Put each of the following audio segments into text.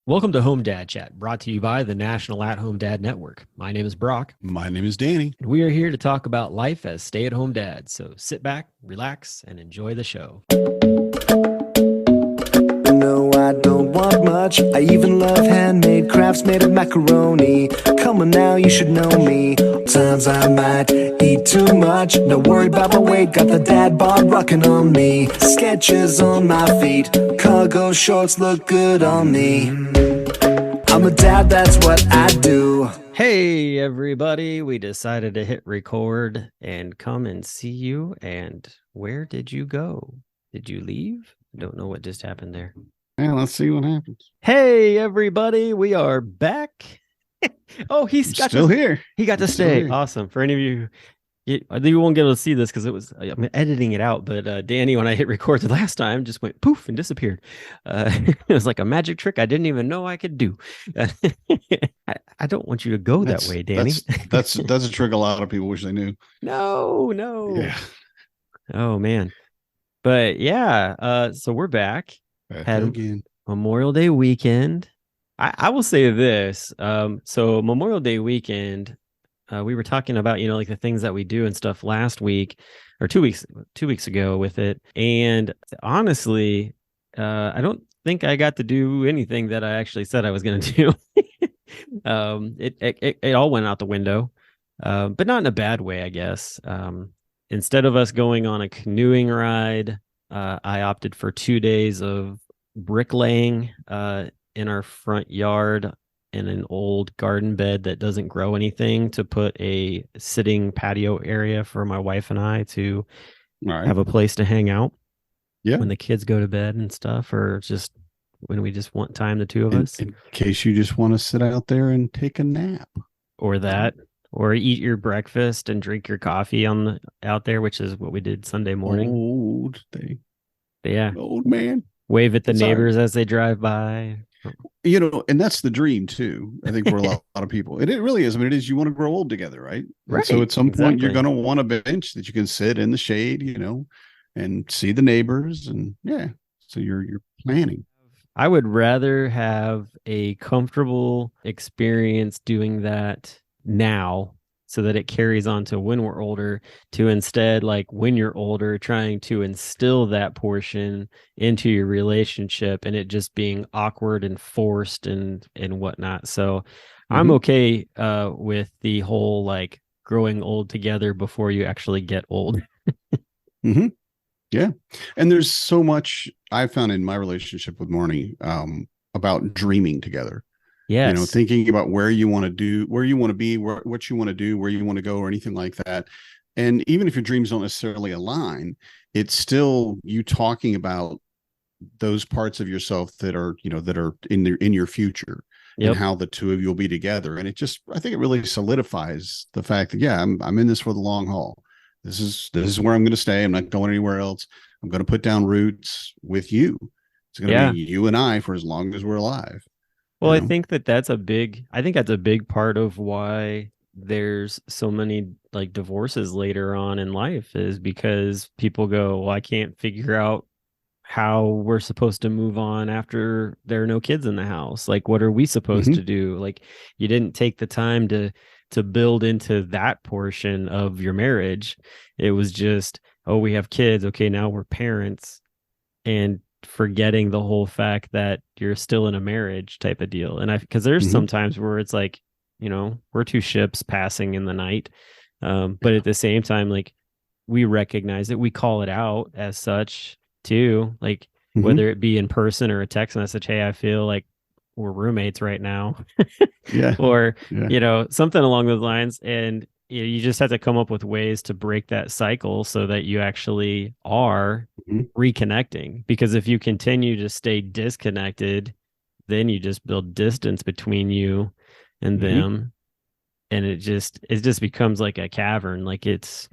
Welcome to Home Dad Chat, brought to you by the National At Home Dad Network. My name is Brock, My name is Danny. and we are here to talk about life as stay at home dads. So sit back, relax, and enjoy the show. No, I don't want much. I even love handmade crafts made of macaroni. Come on now, you should know me. Times I might eat too much. No worry about my weight, got the dad bod rocking on me. Sketches on my feet, cargo shorts look good on me. I'm a dad, that's what I do. Hey, everybody. We decided to hit record and come and see you. And where did you go? Did you leave? I don't know what just happened there. Yeah, let's see what happens. Hey, everybody. We are back. Oh, he's got Still here. He got to I'm still stay. here. Awesome. For any of you, you won't get able to see this because I'm editing it out. But Danny, when I hit record the last time, just went poof and disappeared. It was like a magic trick I didn't even know I could do. I don't want you to go that way, Danny. That's a trick a lot of people wish they knew. No. Yeah. Oh man. But yeah, so we're back. Had Again. Memorial Day weekend. I will say this. So Memorial Day weekend, we were talking about, like the things that we do and stuff last week or 2 weeks ago with it. And honestly, I don't think I got to do anything that I actually said I was going to do. It all went out the window, but not in a bad way, I guess. Instead of us going on a canoeing ride, I opted for 2 days of bricklaying in our front yard in an old garden bed that doesn't grow anything to put a sitting patio area for my wife and I to have a place to hang out. Yeah. When the kids go to bed and stuff, or just when we just want time, the two of us. In case you just want to sit out there and take a nap. Or that. Or eat your breakfast and drink your coffee out there, which is what we did Sunday morning. Old day. Yeah. Old man. Wave at the neighbors as they drive by. And that's the dream too. I think for a lot of people, it really is. I mean, it is. You want to grow old together, right? Right. So at some point, you're Exactly. going to want a bench that you can sit in the shade, and see the neighbors, and so you're planning. I would rather have a comfortable experience doing that now so that it carries on to when we're older, to instead, like when you're older, trying to instill that portion into your relationship and it just being awkward and forced and whatnot. So I'm okay with the whole like growing old together before you actually get old. Yeah. And there's so much I found in my relationship with Marnie about dreaming together. Yes. Thinking about where you want to be, what you want to do, where you want to go, or anything like that. And even if your dreams don't necessarily align, it's still you talking about those parts of yourself that are in your future. Yep. And how the two of you will be together. And I think it really solidifies the fact that, I'm in this for the long haul. This is where I'm going to stay. I'm not going anywhere else. I'm going to put down roots with you. It's going to be you and I for as long as we're alive. Well, I think that's a big part of why there's so many like divorces later on in life, is because people go, well, I can't figure out how we're supposed to move on after there are no kids in the house. Like, what are we supposed to do? Like, you didn't take the time to build into that portion of your marriage. It was just, oh, we have kids. Okay, now we're parents. And forgetting the whole fact that you're still in a marriage type of deal. And because there's sometimes where it's like, we're two ships passing in the night. But at the same time, like, we recognize it, we call it out as such too, like whether it be in person or a text message, hey, I feel like we're roommates right now. Or something along those lines. And you just have to come up with ways to break that cycle so that you actually are reconnecting. Because if you continue to stay disconnected, then you just build distance between you and them, and it just becomes like a cavern. Like, it's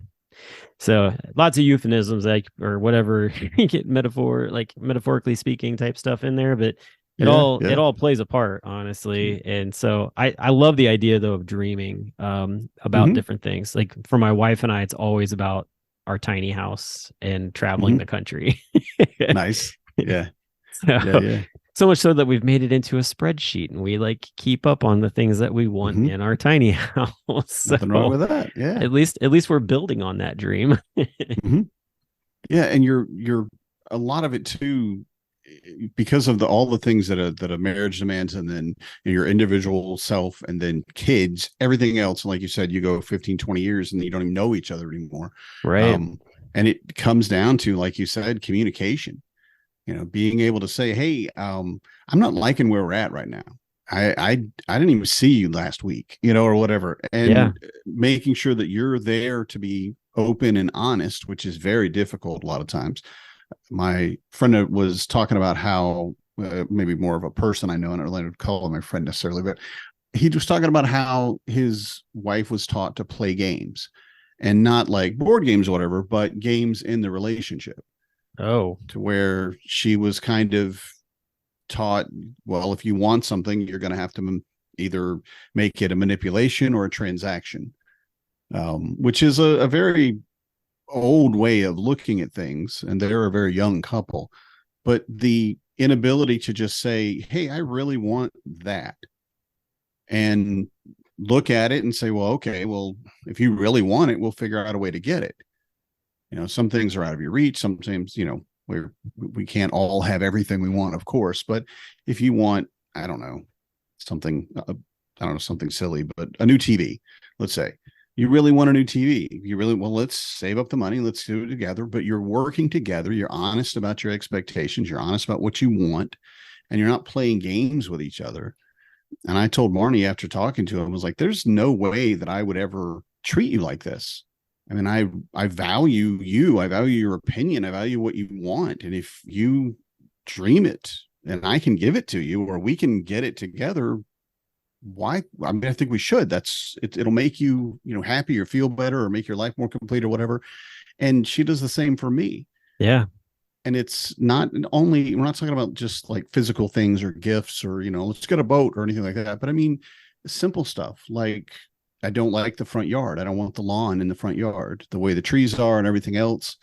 so lots of euphemisms, like, or whatever, you get metaphorically speaking type stuff in there, but it all plays a part, honestly. And so I love the idea though of dreaming about different things. Like for my wife and I, it's always about our tiny house and traveling the country. Nice. Yeah. So, Yeah. So much so that we've made it into a spreadsheet and we like keep up on the things that we want Mhm. in our tiny house. So Nothing wrong with that. Yeah. at least we're building on that dream. Mhm. Yeah, and you're a lot of it too, because of all the things that a marriage demands, and then your individual self, and then kids, everything else. And like you said, you go 15, 20 years and you don't even know each other anymore. Right. And it comes down to, like you said, communication. Being able to say, hey, I'm not liking where we're at right now. I didn't even see you last week, or whatever. Yeah. And making sure that you're there to be open and honest, which is very difficult a lot of times. My friend was talking about how, maybe more of a person I know, and I don't really call him my friend necessarily, but he was talking about how his wife was taught to play games, and not like board games or whatever, but games in the relationship, Oh, to where she was kind of taught, well, if you want something, you're going to have to either make it a manipulation or a transaction, which is a very old way of looking at things. And they're a very young couple, but the inability to just say, hey, I really want that, and look at it and say, well, okay, well, if you really want it, we'll figure out a way to get it. Some things are out of your reach. Sometimes, we can't all have everything we want, of course, but if you want, I don't know, something, something silly, but a new TV, let's say you really want a new TV. You really, well, let's save up the money. Let's do it together, but you're working together. You're honest about your expectations. You're honest about what you want, and you're not playing games with each other. And I told Marnie after talking to him, I was like, there's no way that I would ever treat you like this. I mean, I value you. I value your opinion. I value what you want. And if you dream it and I can give it to you, or we can get it together, why? I mean, I think we should. It'll make you, happy, or feel better, or make your life more complete, or whatever. And she does the same for me. yeah. And it's not only, we're not talking about just like physical things or gifts, or, let's get a boat or anything like that. But I mean, simple stuff like, I don't like the front yard. I don't want the lawn in the front yard, the way the trees are and everything else.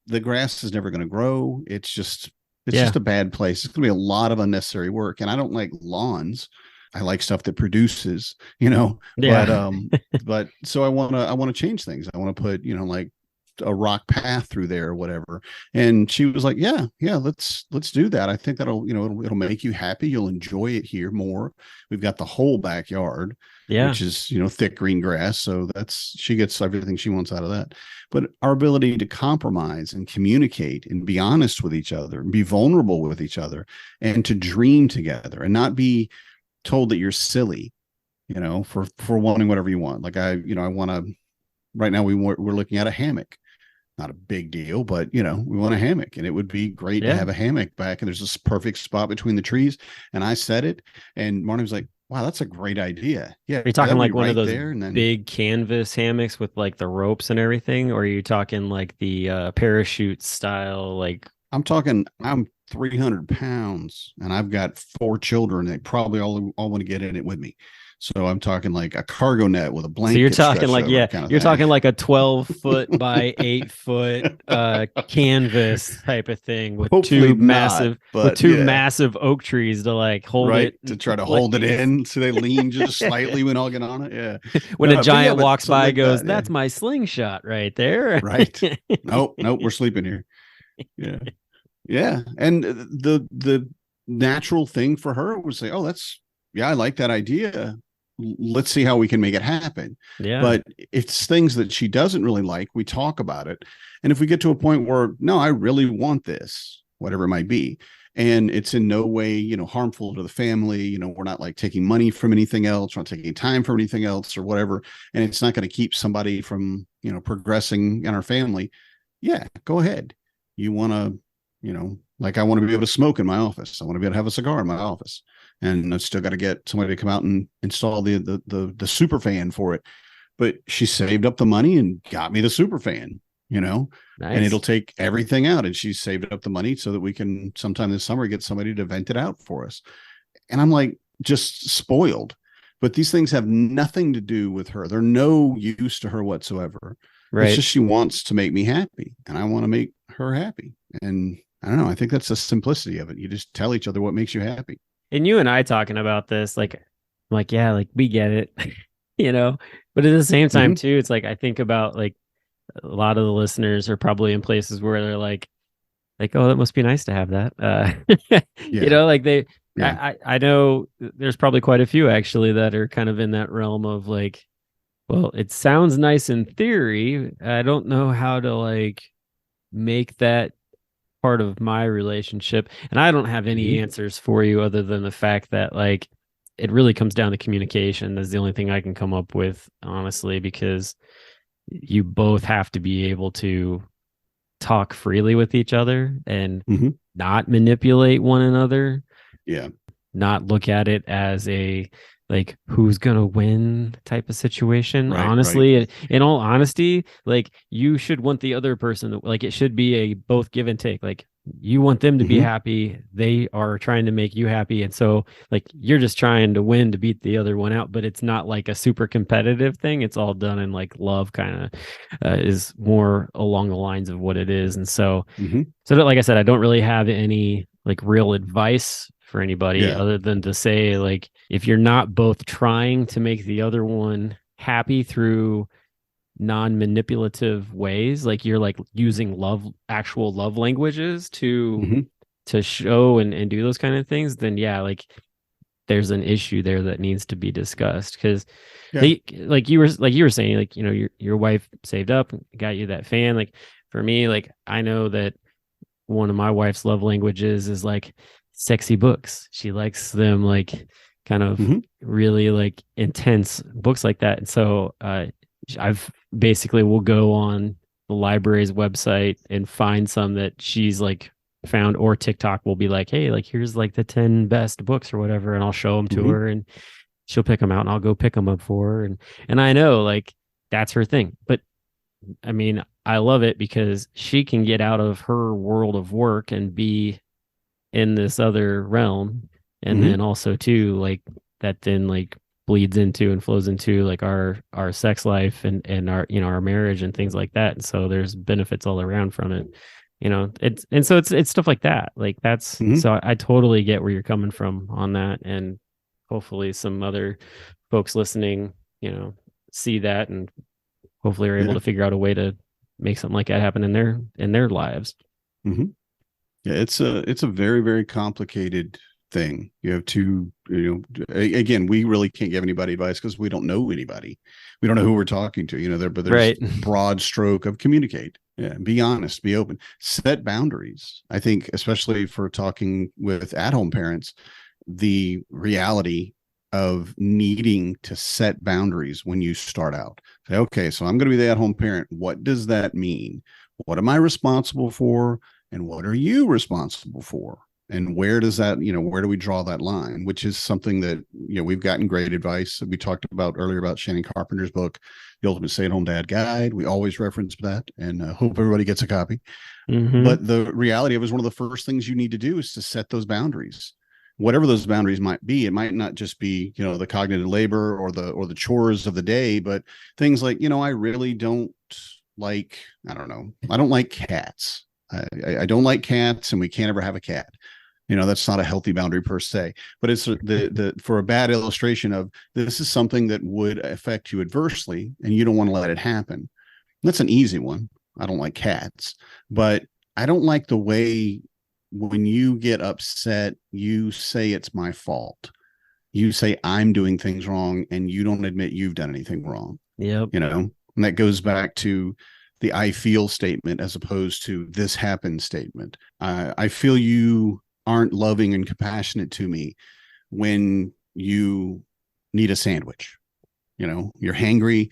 The grass is never going to grow. It's just a bad place. It's going to be a lot of unnecessary work. And I don't like lawns. I like stuff that produces, Yeah. but so I want to change things. I want to put, like a rock path through there or whatever. And she was like, yeah, let's do that. I think that'll, it'll make you happy. You'll enjoy it here more. We've got the whole backyard, which is, thick green grass. So she gets everything she wants out of that. But our ability to compromise and communicate and be honest with each other and be vulnerable with each other, and to dream together and not be told that you're silly, for wanting whatever you want. Like I want to, right now we're looking at a hammock. Not a big deal, but we want a hammock, and it would be great to have a hammock back. And there's this perfect spot between the trees. And I said it, and Marnie was like, wow, that's a great idea. Yeah. Are you talking like one right of those there, and then big canvas hammocks with like the ropes and everything? Or are you talking like the parachute style? Like, I'm 300 pounds and I've got 4 children. They probably all want to get in it with me. So I'm talking like a cargo net with a blanket. so you're talking like, kind of you're thing. talking like a 12-foot by 8-foot canvas type of thing with Hopefully two not, massive oak trees to like hold it to try to hold it in, so they lean just slightly when I'll get on it. Yeah. When a giant but walks by, like goes, that, that's my slingshot right there. Right. Nope, we're sleeping here. Yeah. Yeah. And the natural thing for her was say, oh, I like that idea. Let's see how we can make it happen. Yeah. But it's things that she doesn't really like, we talk about it. And if we get to a point where, no, I really want this, whatever it might be, and it's in no way, harmful to the family, we're not like taking money from anything else, we're not taking time from anything else or whatever, and it's not going to keep somebody from, progressing in our family. Yeah, go ahead. You want to, like I want to be able to smoke in my office. I want to be able to have a cigar in my office. And I've still got to get somebody to come out and install the super fan for it. But she saved up the money and got me the super fan, Nice. And it'll take everything out. And she saved up the money so that we can sometime this summer get somebody to vent it out for us. And I'm like, just spoiled. But these things have nothing to do with her. They're no use to her whatsoever. Right. It's just she wants to make me happy, and I want to make her happy. And I don't know. I think that's the simplicity of it. You just tell each other what makes you happy. And you and I talking about this, like, yeah, like we get it, you know, but at the same time Hmm. too, it's like, I think about like a lot of the listeners are probably in places where they're like, oh, that must be nice to have that. You Yeah. know, like Yeah. I know there's probably quite a few actually that are kind of in that realm of like, well, it sounds nice in theory. I don't know how to like make that part of my relationship. And I don't have Hmm. any answers for you other than the fact that like it really comes down to communication. That's the only thing I can come up with, honestly, because you both have to be able to talk freely with each other and Hmm. not manipulate one another, Yeah. not look at it as a like who's gonna win type of situation. Right. Right. Honestly, in all honesty, like you should want the other person to, like it should be a both give and take. Like you want them to be Hmm. happy, they are trying to make you happy, and so like you're just trying to win to beat the other one out. But it's not like a super competitive thing. It's all done in like love, kind of is more along the lines of what it is. And so Hmm. like I said, I don't really have any like real advice for anybody Yeah. other than to say like if you're not both trying to make the other one happy through non-manipulative ways, like you're like using actual love languages Hmm. to show and do those kind of things, then yeah, like there's an issue there that needs to be discussed because Yeah. like you were saying, like, you know, your wife saved up and got you that fan. Like for me, like I know that one of my wife's love languages is like sexy books. She likes them like kind of Hmm. really like intense books like that. And so I've basically will go on the library's website and find some that she's like found, or TikTok will be like, hey, like here's like the 10 best books or whatever, and I'll show them to Hmm. her and she'll pick them out and I'll go pick them up for her. And I know like that's her thing. But I mean, I love it because she can get out of her world of work and be in this other realm. And Hmm. then also too, like that then like bleeds into and flows into like our sex life and our, you know, our marriage and things like that. And so there's benefits all around from it. You know, it's stuff like that. Like that's Hmm. so I totally get where you're coming from on that. And hopefully some other folks listening, you know, see that and hopefully are able Yeah. to figure out a way to make something like that happen in their lives. Hmm. Yeah. It's a very, very complicated thing. You have to, again, we really can't give anybody advice because we don't know anybody. We don't know who we're talking to, but there's Right. broad stroke of communicate. Yeah. Be honest, be open, set boundaries. I think, especially for talking with at-home parents, the reality of needing to set boundaries when you start out. Say, okay, so I'm going to be the at-home parent. What does that mean? What am I responsible for? And what are you responsible for? And where does that, where do we draw that line? Which is something that, we've gotten great advice. We talked about earlier about Shannon Carpenter's book, The Ultimate Stay-at-Home Dad Guide. We always reference that and hope everybody gets a copy. Mm-hmm. But the reality of it is one of the first things you need to do is to set those boundaries. Whatever those boundaries might be, it might not just be, the cognitive labor or the chores of the day, but things like, I really don't like, I don't know, I don't like cats. I don't like cats, and we can't ever have a cat. That's not a healthy boundary per se, but it's the for a bad illustration of this is something that would affect you adversely, and you don't want to let it happen. That's an easy one. I don't like cats, but I don't like the way when you get upset, you say it's my fault. You say I'm doing things wrong, and you don't admit you've done anything wrong. Yep. And that goes back to the I feel statement as opposed to this happened statement. I feel you aren't loving and compassionate to me when you need a sandwich. You're hangry,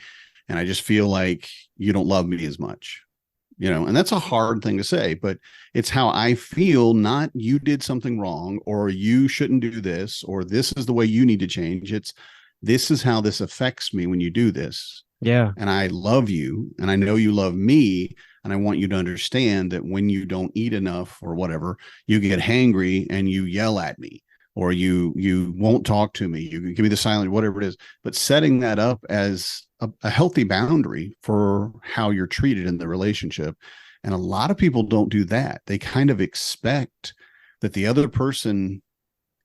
and I just feel like you don't love me as much. And that's a hard thing to say, but it's how I feel, not you did something wrong or you shouldn't do this or this is the way you need to change. It's this is how this affects me when you do this. Yeah. And I love you and I know you love me. And I want you to understand that when you don't eat enough or whatever, you get hangry and you yell at me or you won't talk to me. You give me the silent, whatever it is, but setting that up as a healthy boundary for how you're treated in the relationship And a lot of people don't do that. They kind of expect that the other person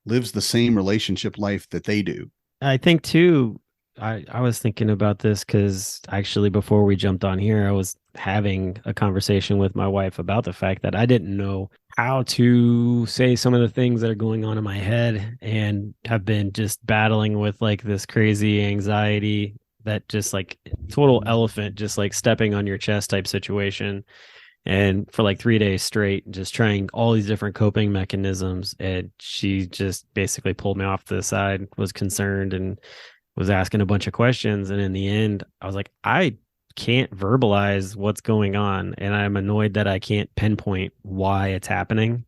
lives the same relationship life that they do. I think too, I was thinking about this because actually before we jumped on here, I was having a conversation with my wife about the fact that I didn't know how to say some of the things that are going on in my head, and have been just battling with like this crazy anxiety that just like total elephant, just like stepping on your chest type situation. And for like 3 days straight, just trying all these different coping mechanisms. And she just basically pulled me off to the side, was concerned, and was asking a bunch of questions. And in the end, I was like, I can't verbalize what's going on. And I'm annoyed that I can't pinpoint why it's happening.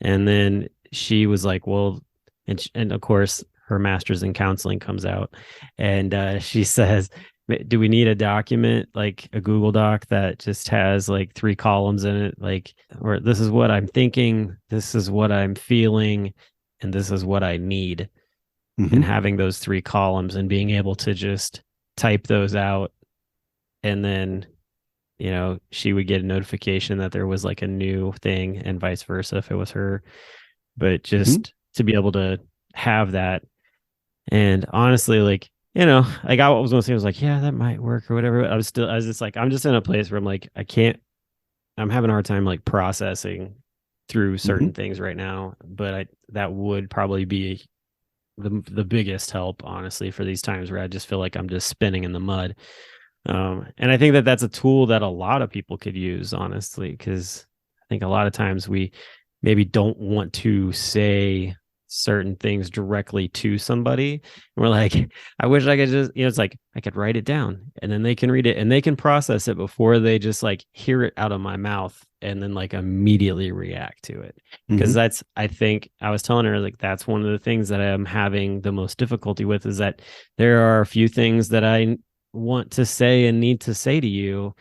And then she was like, well, and of course, her master's in counseling comes out. And she says, do we need a document, like a Google Doc that just has like 3 columns in it? Like, or this is what I'm thinking, this is what I'm feeling, and this is what I need. Mm-hmm. And having those 3 columns and being able to just type those out. And then, she would get a notification that there was like a new thing, and vice versa if it was her. But just to be able to have that. And honestly, like, like I was going to say, I was like, yeah, that might work or whatever. I was just like, I'm just in a place where I'm like, I'm having a hard time like processing through certain things right now. But that would probably be the biggest help, honestly, for these times where I just feel like I'm just spinning in the mud. And I think that that's a tool that a lot of people could use, honestly, because I think a lot of times we maybe don't want to say certain things directly to somebody. And we're like, I wish I could just, it's like I could write it down and then they can read it and they can process it before they just like hear it out of my mouth and then like immediately react to it. Because I think I was telling her, like, that's one of the things that I'm having the most difficulty with, is that there are a few things that I want to say and need to say to you,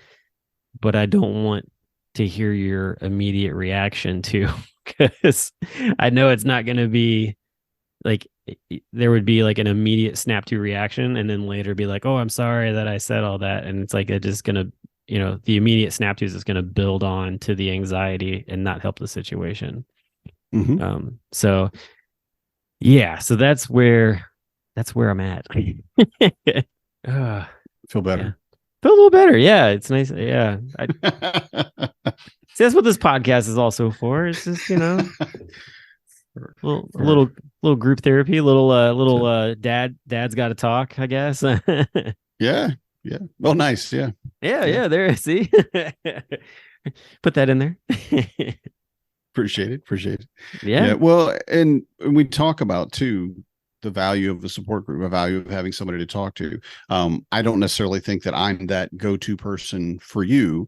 but I don't want to hear your immediate reaction to, because I know it's not going to be like, there would be like an immediate snap to reaction and then later be like, oh, I'm sorry that I said all that. And it's like, it just going to, the immediate snap to is going to build on to the anxiety and not help the situation. So yeah, so that's where I'm at. Feel better. Yeah. Feel a little better. Yeah, it's nice. Yeah. See, that's what this podcast is also for. It's just, a little group therapy, little dad's got to talk, I guess. Yeah. Well, nice. Yeah. Yeah. There. See, put that in there. Appreciate it. Yeah. Well, and we talk about too the value of the support group, the value of having somebody to talk to. I don't necessarily think that I'm that go-to person for you,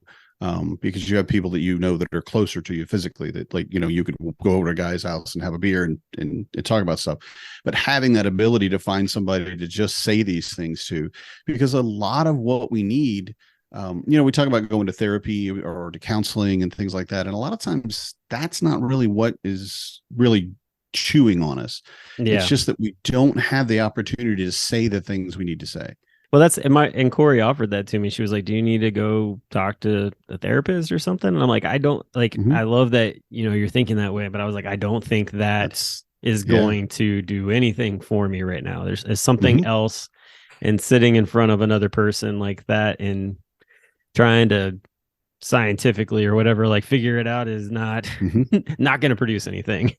because you have people that that are closer to you physically, that like, you could go over to a guy's house and have a beer and talk about stuff. But having that ability to find somebody to just say these things to, because a lot of what we need, we talk about going to therapy or to counseling and things like that. And a lot of times that's not really what is really chewing on us. Yeah. It's just that we don't have the opportunity to say the things we need to say. Well, and Corey offered that to me. She was like, do you need to go talk to a therapist or something? And I'm like, I don't like, I love that, you're thinking that way, but I was like, I don't think that is going to do anything for me right now. There's something else, and sitting in front of another person like that and trying to scientifically or whatever, like figure it out is not, not going to produce anything.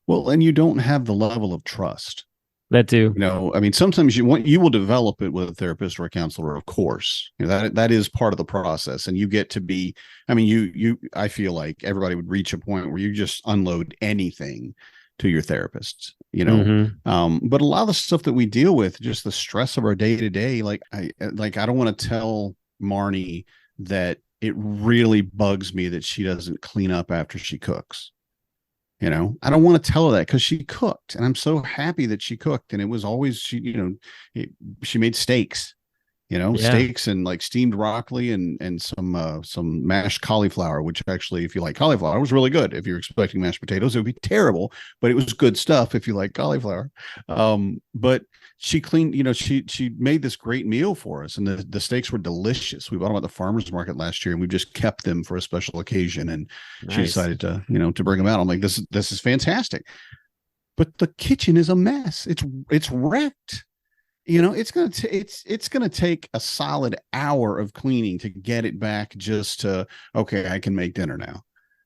Well, and you don't have the level of trust. That too. I mean, sometimes you will develop it with a therapist or a counselor, of course. That is part of the process. And you get to be, I mean, I feel like everybody would reach a point where you just unload anything to your therapist, but a lot of the stuff that we deal with, just the stress of our day to day, like I don't want to tell Marnie that it really bugs me that she doesn't clean up after she cooks. I don't want to tell her that because she cooked, and I'm so happy that she cooked. And it was always, she made steaks, Yeah. steaks and like steamed broccoli and some mashed cauliflower, which actually, if you like cauliflower, was really good. If you're expecting mashed potatoes, it would be terrible, but it was good stuff if you like cauliflower. But she cleaned, she made this great meal for us, and the steaks were delicious. We bought them at the farmer's market last year, and we just kept them for a special occasion. And she Nice. decided to, to bring them out. I'm like, this is fantastic. But the kitchen is a mess. It's wrecked. It's gonna take a solid hour of cleaning to get it back just to, okay, I can make dinner now.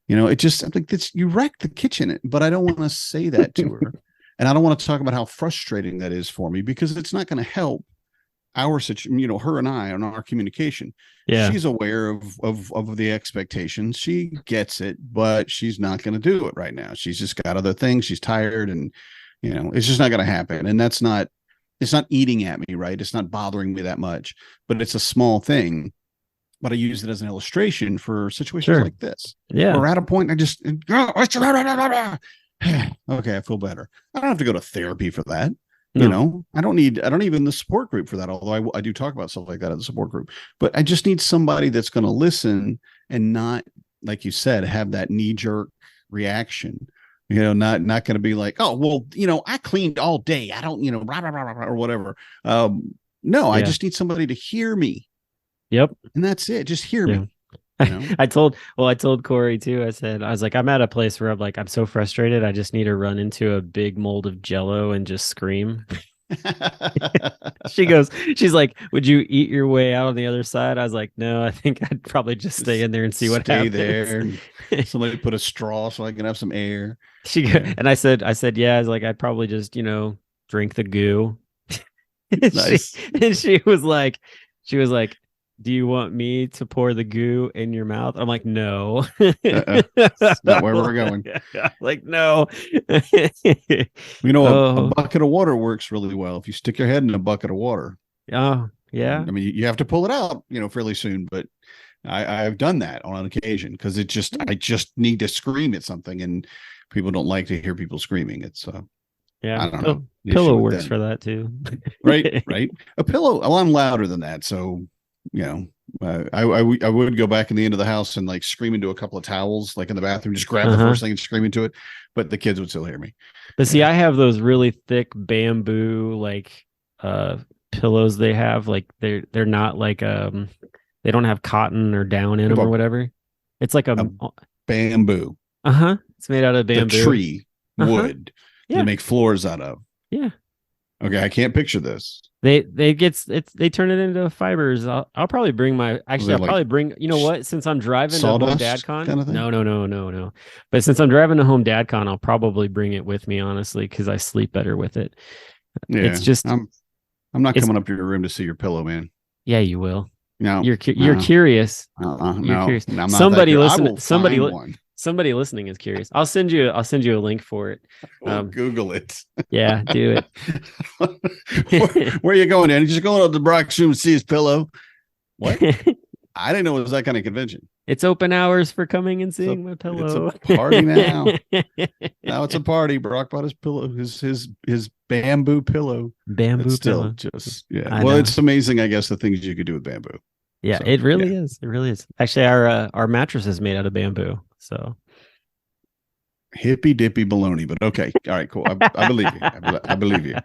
It just, I'm like, this, you wrecked the kitchen, but I don't want to say that to her. And I don't want to talk about how frustrating that is for me, because it's not going to help our situation, her and I, on our communication. Yeah. She's aware of the expectations. She gets it, but she's not going to do it right now. She's just got other things. She's tired, and it's just not going to happen. And it's not eating at me, right? It's not bothering me that much, but it's a small thing. But I use it as an illustration for situations like this. Yeah. We're at a point, I just, okay, I feel better. I don't have to go to therapy for that. No. I don't even the support group for that. Although I do talk about stuff like that at the support group, but I just need somebody that's going to listen and not, like you said, have that knee jerk reaction. Not going to be like, oh, well, I cleaned all day. I don't, rah, rah, rah, rah, or whatever. No, I just need somebody to hear me. Yep. And that's it. Just hear me. I told Corey too. I was like, I'm at a place where I'm so frustrated. I just need to run into a big mold of Jello and just scream. She's like, would you eat your way out on the other side? I was like, no, I think I'd probably just stay in there and see what happens. There. Somebody put a straw so I can have some air. And I said, yeah, I was like, I'd probably just, drink the goo. Nice. She was like, do you want me to pour the goo in your mouth? I'm like, no. That's not where we're going. Like, no. A bucket of water works really well. If you stick your head in a bucket of water. Oh, yeah. I mean, you have to pull it out, fairly soon, but I've done that on occasion, because I just need to scream at something, and people don't like to hear people screaming. It's yeah, I don't know. Pillow works for that too. Right. A pillow. Well, I'm louder than that, so I would go back in the end of the house and like scream into a couple of towels, like in the bathroom, just grab the first thing and scream into it, but the kids would still hear me. But see, I have those really thick bamboo pillows. They have they're not like they don't have cotton or down in them or whatever. It's like a bamboo. It's made out of bamboo. The tree wood. Yeah. They make floors out of. Yeah. Okay, I can't picture this. They turn it into fibers. I'll probably bring probably bring, since I'm driving to Home DadCon. Kind of thing? No. But since I'm driving to Home DadCon, I'll probably bring it with me, honestly, because I sleep better with it. Yeah. It's just I'm not coming up to your room to see your pillow, man. Yeah, you will. No. You're curious. You're curious. I'm not somebody listen. Somebody listening is curious. I'll send you a link for it. Google it. Yeah, do it. Where are you going, Danny? Just going up to Brock's room to see his pillow. What? I didn't know it was that kind of convention. It's open hours for coming and seeing my pillow. It's a party now. Now it's a party. Brock bought his pillow, his bamboo pillow. Bamboo pillow. Just well, it's amazing, I guess, the things you could do with bamboo. Yeah, so, it really is. It really is. Actually, our mattress is made out of bamboo. So hippy dippy baloney, but okay. All right, cool. I believe you. I believe you.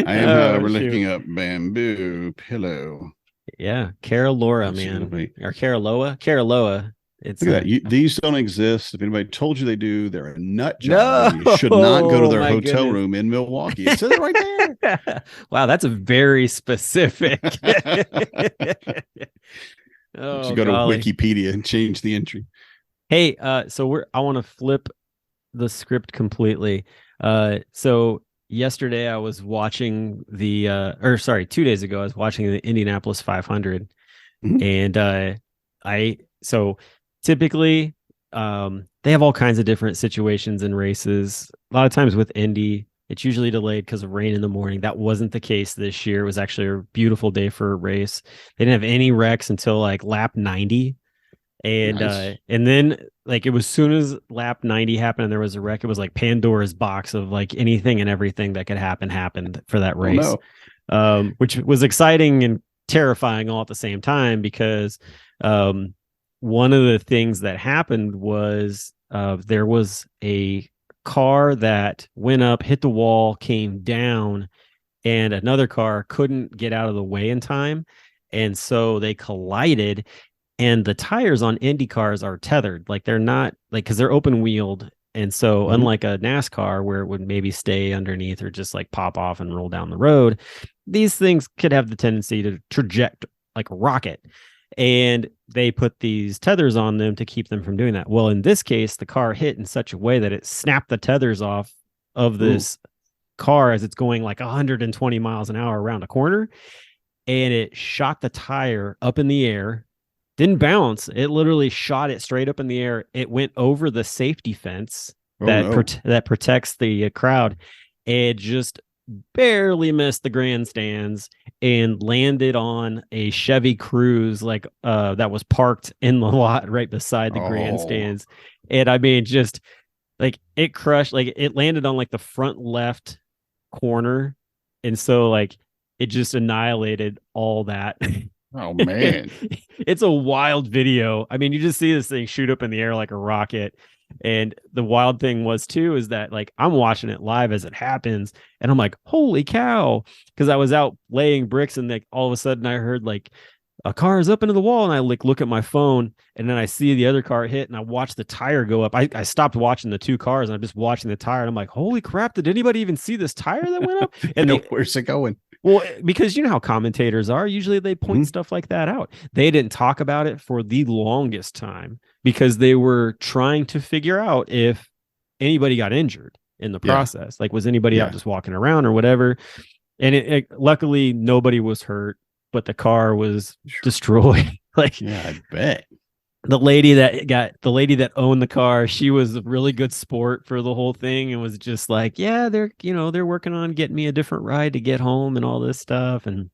I am looking up bamboo pillow. Yeah, Carolora, man. Or Caroloa. It's look at that. These don't exist. If anybody told you they do, they're a nut job. No! You should not go to their hotel room in Milwaukee. It says it right there. Wow, that's a very specific. You should go to Wikipedia and change the entry. Hey, so I want to flip the script completely. So yesterday I was watching 2 days ago I was watching the Indianapolis 500, and so typically they have all kinds of different situations in races. A lot of times with Indy, it's usually delayed because of rain in the morning. That wasn't the case this year. It was actually a beautiful day for a race. They didn't have any wrecks until like lap 90. And nice. And then like it was soon as lap 90 happened and there was a wreck, it was like Pandora's box of like anything and everything that could happen happened for that race. Oh, no. Which was exciting and terrifying all at the same time, because one of the things that happened was there was a car that went up, hit the wall, came down, and another car couldn't get out of the way in time. And so they collided, and the tires on Indy cars are tethered. Like they're not like, because they're open wheeled. And so unlike a NASCAR where it would maybe stay underneath or just like pop off and roll down the road, these things could have the tendency to traject like a rocket. And they put these tethers on them to keep them from doing that. Well, in this case, the car hit in such a way that it snapped the tethers off of this car as it's going like 120 miles an hour around a corner. And it shot the tire up in the air, didn't bounce. It literally shot it straight up in the air. It went over the safety fence that protects the crowd. It just barely missed the grandstands and landed on a Chevy Cruze that was parked in the lot right beside the grandstands. And I mean, just like it crushed, like it landed on like the front left corner. And so like it just annihilated all that. Oh man. It's a wild video. I mean, you just see this thing shoot up in the air like a rocket. And the wild thing was too, is that like I'm watching it live as it happens, and I'm like, holy cow. Because I was out laying bricks, and like all of a sudden I heard like a car is up into the wall, and I like look at my phone, and then I see the other car hit, and I watch the tire go up. I stopped watching the two cars, and I'm just watching the tire, and I'm like, holy crap, did anybody even see this tire that went up? And where's it going? Well, because you know how commentators are, usually they point stuff like that out. They didn't talk about it for the longest time because they were trying to figure out if anybody got injured in the process. Like, was anybody out just walking around or whatever? And it luckily nobody was hurt, but the car was destroyed. Like, yeah, I bet. The lady that owned the car, she was a really good sport for the whole thing and was just like, yeah, they're working on getting me a different ride to get home and all this stuff. And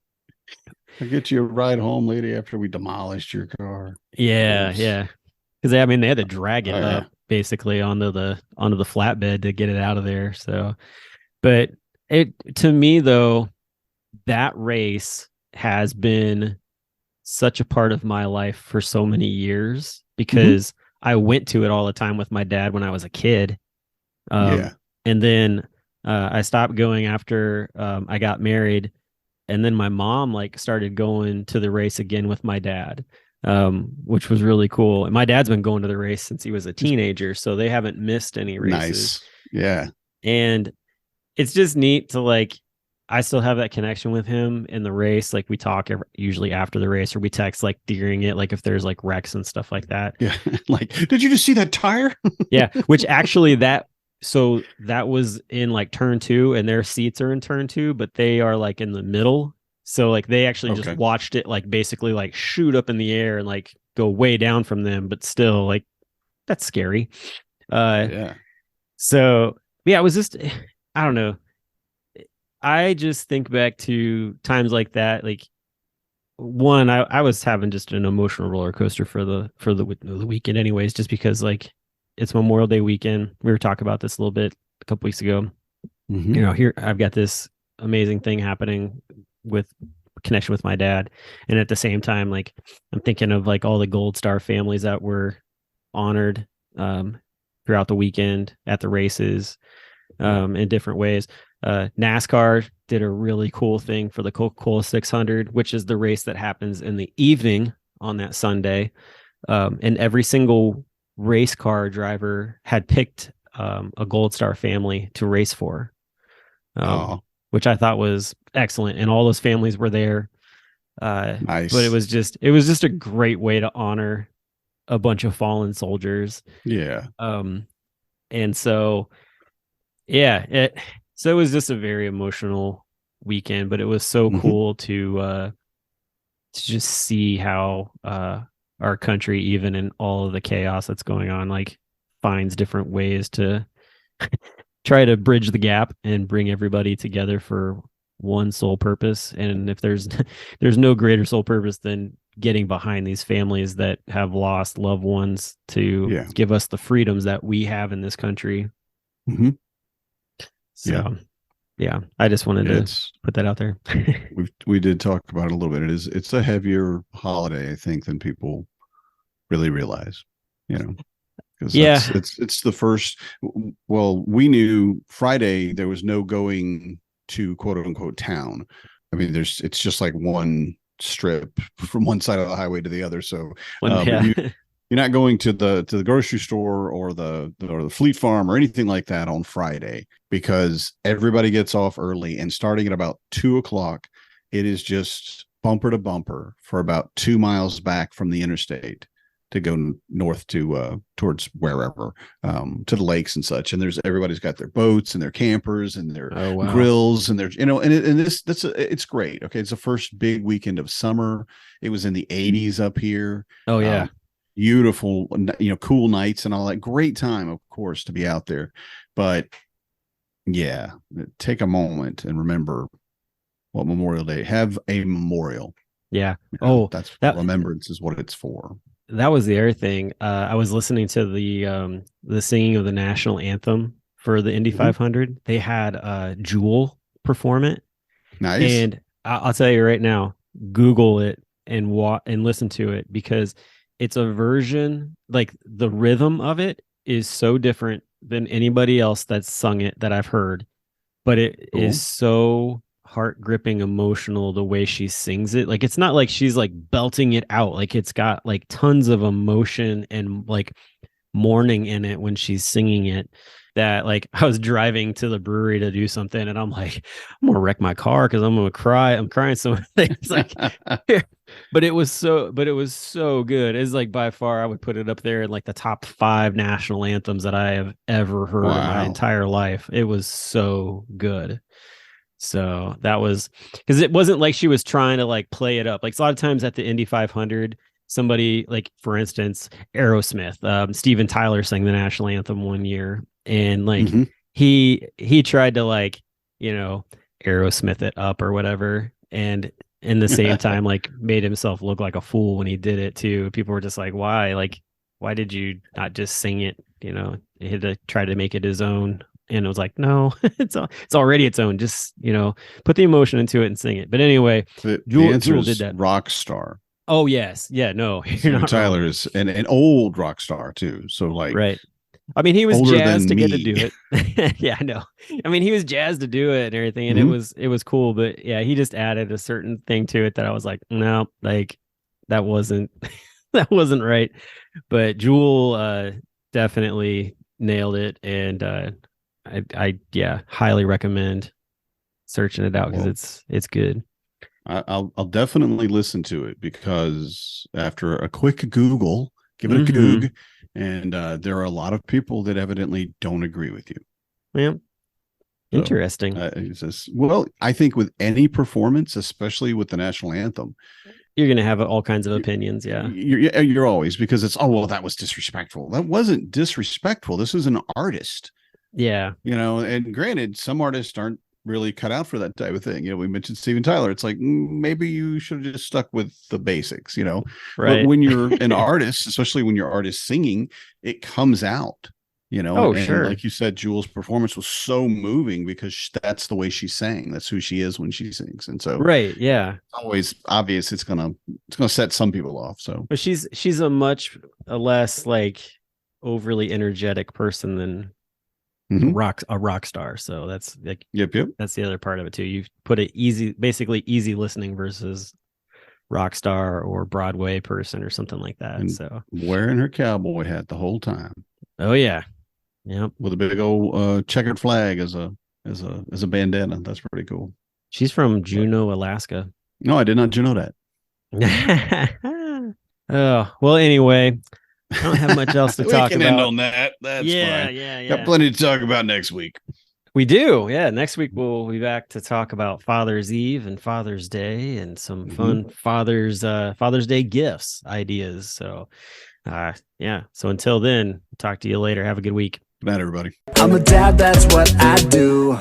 I'll get you a ride home, lady, after we demolished your car. Yeah. Because I mean, they had to drag it up basically onto the flatbed to get it out of there. So, but to me though, that race has been such a part of my life for so many years because I went to it all the time with my dad when I was a kid. And then I stopped going after I got married. And then my mom like started going to the race again with my dad, which was really cool. And my dad's been going to the race since he was a teenager, so they haven't missed any races. Nice. Yeah. And it's just neat to like, I still have that connection with him in the race. Like we talk usually after the race, or we text like during it, like if there's like wrecks and stuff like that. Yeah. Like, did you just see that tire? Yeah. Which actually that was in like turn 2, and their seats are in turn 2, but they are like in the middle. So like they actually just watched it like basically like shoot up in the air and like go way down from them, but still like that's scary. So yeah, it was just, I don't know. I just think back to times like that. Like one, I was having just an emotional roller coaster for the weekend anyways, just because like it's Memorial Day weekend. We were talking about this a little bit a couple weeks ago. You know, here I've got this amazing thing happening with connection with my dad. And at the same time, like I'm thinking of like all the Gold Star families that were honored throughout the weekend at the races in different ways. NASCAR did a really cool thing for the Coca-Cola 600, which is the race that happens in the evening on that Sunday. And every single race car driver had picked a Gold Star family to race for, which I thought was excellent. And all those families were there. Nice. But it was just a great way to honor a bunch of fallen soldiers. Yeah. And so, yeah, so it was just a very emotional weekend, but it was so cool to just see how our country, even in all of the chaos that's going on, like finds different ways to try to bridge the gap and bring everybody together for one sole purpose. And if there's no greater sole purpose than getting behind these families that have lost loved ones to give us the freedoms that we have in this country. So Yeah, I just wanted to It's put that out there. we did talk about it a little bit. It's a heavier holiday, I think, than people really realize. Because Yeah. it's the first. Well, we knew Friday there was no going to quote unquote town. I mean, it's just like one strip from one side of the highway to the other. So, When, but you're not going to the grocery store or the Fleet Farm or anything like that on Friday, because everybody gets off early, and starting at about 2:00, it is just bumper to bumper for about 2 miles back from the interstate to go north to towards wherever, to the lakes and such. And everybody's got their boats and their campers and their oh wow. grills and their, it's great. Okay. It's the first big weekend of summer. It was in the 80s up here. Oh yeah. Beautiful, cool nights and all that. Great time, of course, to be out there. But yeah, take a moment and remember what Memorial Day, have a memorial. Yeah. That's that remembrance is what it's for. That was the other thing. I was listening to the singing of the national anthem for the Indy 500. They had Jewel perform it. Nice. And I'll tell you right now, Google it and listen to it, because it's a version, like the rhythm of it is so different than anybody else that's sung it that I've heard, but it is so heart gripping, emotional the way she sings it. Like, it's not like she's like belting it out. Like, it's got like tons of emotion and like mourning in it when she's singing it, that like I was driving to the brewery to do something and I'm like, I'm gonna wreck my car because I'm gonna cry. I'm crying so much. It's like but it was so good. It's like by far I would put it up there in like the top 5 national anthems that I have ever heard in my entire life. It was so good. So that was, because it wasn't like she was trying to like play it up. Like a lot of times at the Indy 500, somebody, like for instance, Aerosmith, Steven Tyler sang the national anthem one year, and like he tried to like, Aerosmith it up or whatever, and in the same time like made himself look like a fool when he did it too. People were just like, why did you not just sing it? He had to try to make it his own. And it was like, no, it's already its own. Just, put the emotion into it and sing it. But anyway, Jewel did that. Rock star. Oh, yes. Yeah, no. Tyler is an old rock star, too. So, like, right. I mean, he was jazzed to get to do it. Yeah, I know. I mean, he was jazzed to do it and everything. And it was cool. But yeah, he just added a certain thing to it that I was like, no, like, that wasn't right. But Jewel definitely nailed it. And, I highly recommend searching it out, because it's good. I'll definitely listen to it, because after a quick Google, give it a Goog, and there are a lot of people that evidently don't agree with you. Yeah, interesting. Well, I think with any performance, especially with the national anthem, you're gonna have all kinds of opinions. Yeah, you're always, because it's that was disrespectful. That wasn't disrespectful. This is an artist. Yeah. And granted, some artists aren't really cut out for that type of thing. We mentioned Steven Tyler. It's like, maybe you should have just stuck with the basics, right? But when you're an artist, especially when you're artist singing, it comes out, Oh, and sure. Like you said, Jewel's performance was so moving because that's the way she sang. That's who she is when she sings. And so, right. Yeah. It's always obvious. It's going to set some people off. So, but she's a much less like overly energetic person than a rock star. So that's like, yep. That's the other part of it too. You put it basically easy listening versus rock star or Broadway person or something like that. And so wearing her cowboy hat the whole time. Oh yeah. Yep. With a big old checkered flag as a bandana. That's pretty cool. She's from Juneau, Alaska. No, I did not know that. Oh, well, anyway, I don't have much else to talk about. We can end on that. That's fine. Yeah. Got plenty to talk about next week. We do. Yeah. Next week, we'll be back to talk about Father's Eve and Father's Day and some fun Father's Day gifts ideas. So, yeah. So until then, talk to you later. Have a good week. Good night, everybody. I'm a dad, that's what I do.